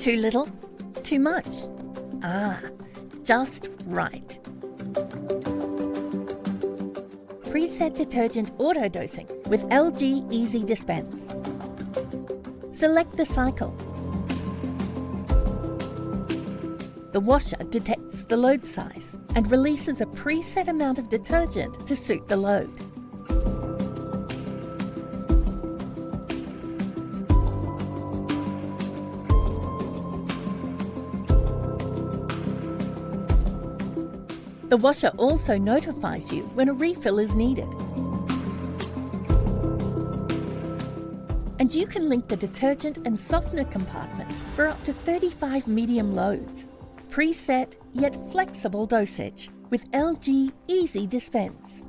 Too little? Too much? Ah, just right. Preset detergent auto-dosing with LG Easy Dispense. Select the cycle. The washer detects the load size and releases a preset amount of detergent to suit the load. The washer also notifies you when a refill is needed. And you can link the detergent and softener compartments for up to 35 medium loads. Preset yet flexible dosage with LG Easy Dispense.